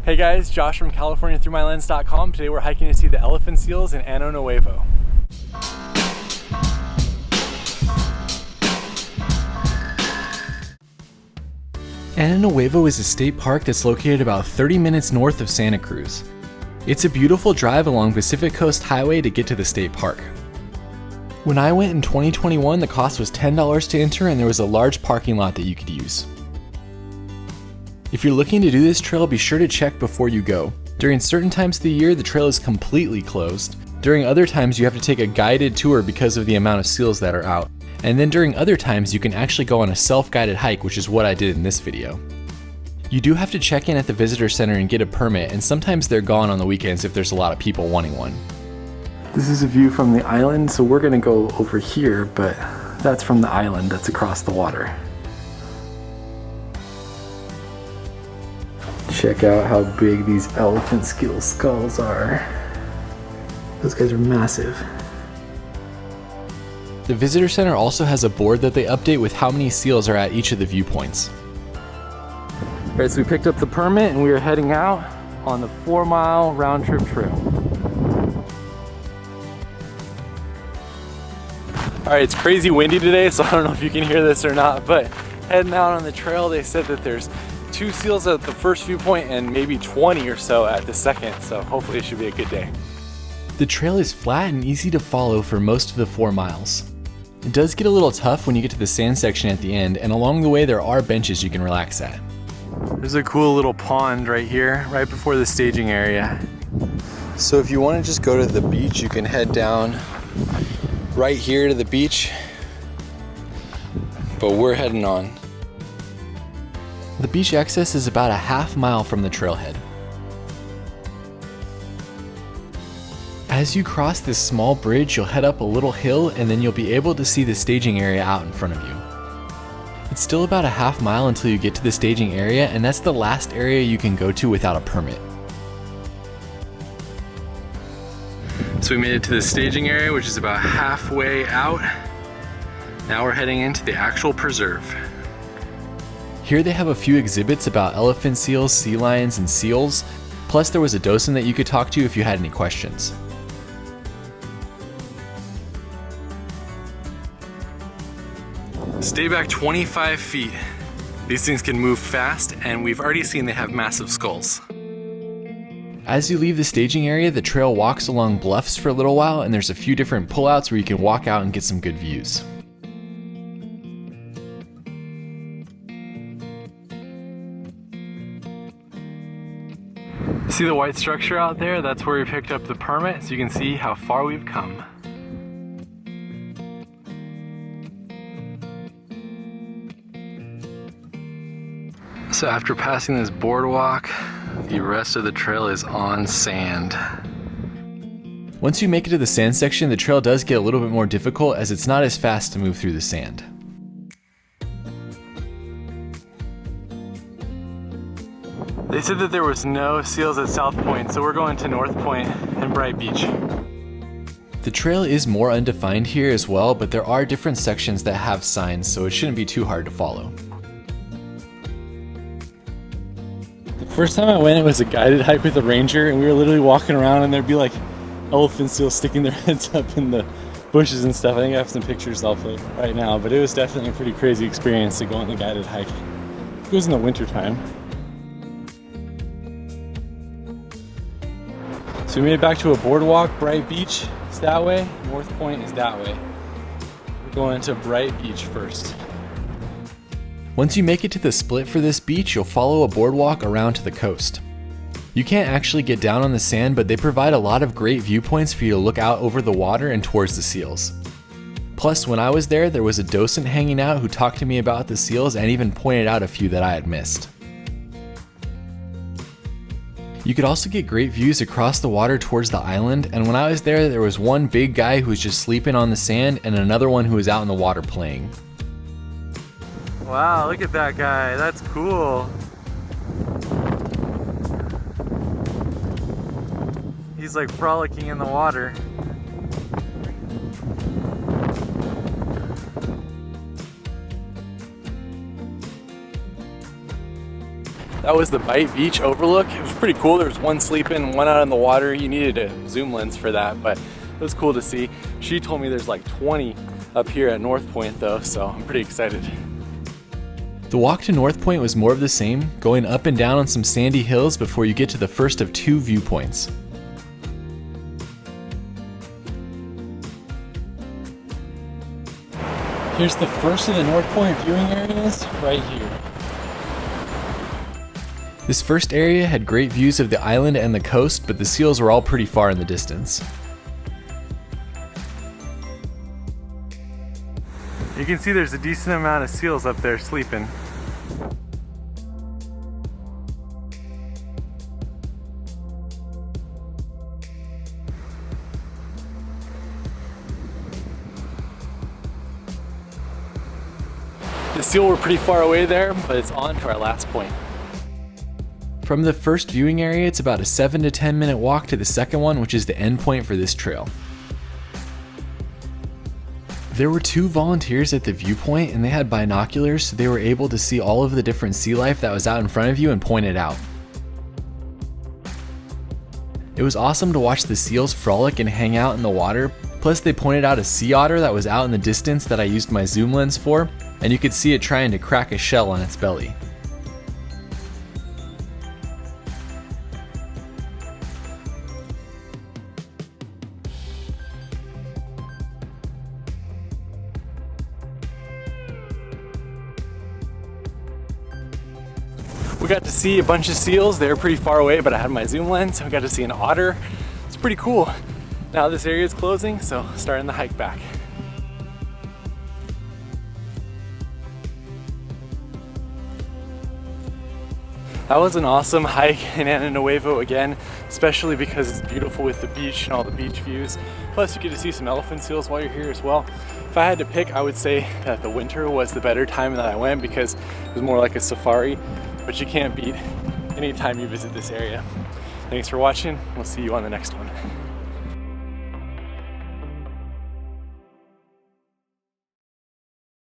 Hey guys, Josh from CaliforniaThroughMyLens.com. Today we're hiking to see the elephant seals in Ano Nuevo. Ano Nuevo is a state park that's located about 30 minutes north of Santa Cruz. It's a beautiful drive along Pacific Coast Highway to get to the state park. When I went in 2021, the cost was $10 to enter and there was a large parking lot that you could use. If you're looking to do this trail, be sure to check before you go. During certain times of the year, the trail is completely closed. During other times, you have to take a guided tour because of the amount of seals that are out. And then during other times, you can actually go on a self-guided hike, which is what I did in this video. You do have to check in at the visitor center and get a permit, and sometimes they're gone on the weekends if there's a lot of people wanting one. This is a view from the island, so we're gonna go over here, but that's from the island that's across the water. Check out how big these elephant seal skulls are. Those guys are massive. The visitor center also has a board that they update with how many seals are at each of the viewpoints. Alright, so we picked up the permit and we are heading out on the 4-mile round trip trail. Alright, it's crazy windy today, so I don't know if you can hear this or not, but heading out on the trail, they said that there's 2 seals at the first viewpoint and maybe 20 or so at the second, so hopefully it should be a good day. The trail is flat and easy to follow for most of the 4 miles. It does get a little tough when you get to the sand section at the end, and along the way there are benches you can relax at. There's a cool little pond right here, right before the staging area. So if you want to just go to the beach, you can head down right here to the beach, but we're heading on. The beach access is about a half mile from the trailhead. As you cross this small bridge, you'll head up a little hill and then you'll be able to see the staging area out in front of you. It's still about a half mile until you get to the staging area, and that's the last area you can go to without a permit. So we made it to the staging area, which is about halfway out. Now we're heading into the actual preserve. Here they have a few exhibits about elephant seals, sea lions, and seals. Plus there was a docent that you could talk to if you had any questions. Stay back 25 feet. These things can move fast, and we've already seen they have massive skulls. As you leave the staging area, the trail walks along bluffs for a little while, and there's a few different pullouts where you can walk out and get some good views. See the white structure out there? That's where we picked up the permit, so you can see how far we've come. So after passing this boardwalk, the rest of the trail is on sand. Once you make it to the sand section, the trail does get a little bit more difficult as it's not as fast to move through the sand. They said that there was no seals at South Point, so we're going to North Point and Bright Beach. The trail is more undefined here as well, but there are different sections that have signs, so it shouldn't be too hard to follow. The first time I went, it was a guided hike with a ranger, and we were literally walking around and there'd be like elephant seals sticking their heads up in the bushes and stuff. I think I have some pictures I'll play right now, but it was definitely a pretty crazy experience to go on the guided hike. It was in the winter time. So we made it back to a boardwalk. Bright Beach is that way, North Point is that way. We're going to Bright Beach first. Once you make it to the split for this beach, you'll follow a boardwalk around to the coast. You can't actually get down on the sand, but they provide a lot of great viewpoints for you to look out over the water and towards the seals. Plus, when I was there was a docent hanging out who talked to me about the seals and even pointed out a few that I had missed. You could also get great views across the water towards the island, and when I was there was one big guy who was just sleeping on the sand and another one who was out in the water playing. Wow, look at that guy, that's cool. He's like frolicking in the water. That was the Bite Beach overlook. It was pretty cool. There was one sleeping, one out in the water. You needed a zoom lens for that, but it was cool to see. She told me there's like 20 up here at North Point though, so I'm pretty excited. The walk to North Point was more of the same, going up and down on some sandy hills before you get to the first of 2 viewpoints. Here's the first of the North Point viewing areas right here. This first area had great views of the island and the coast, but the seals were all pretty far in the distance. You can see there's a decent amount of seals up there sleeping. The seal were pretty far away there, but it's on to our last point. From the first viewing area, it's about a 7 to 10 minute walk to the second one, which is the end point for this trail. There were 2 volunteers at the viewpoint and they had binoculars, so they were able to see all of the different sea life that was out in front of you and point it out. It was awesome to watch the seals frolic and hang out in the water, plus they pointed out a sea otter that was out in the distance that I used my zoom lens for, and you could see it trying to crack a shell on its belly. We got to see a bunch of seals. They were pretty far away, but I had my zoom lens. We got to see an otter. It's pretty cool. Now this area is closing, so starting the hike back. That was an awesome hike in Ano Nuevo again, especially because it's beautiful with the beach and all the beach views. Plus you get to see some elephant seals while you're here as well. If I had to pick, I would say that the winter was the better time that I went because it was more like a safari, but you can't beat any time you visit this area. Thanks for watching. We'll see you on the next one.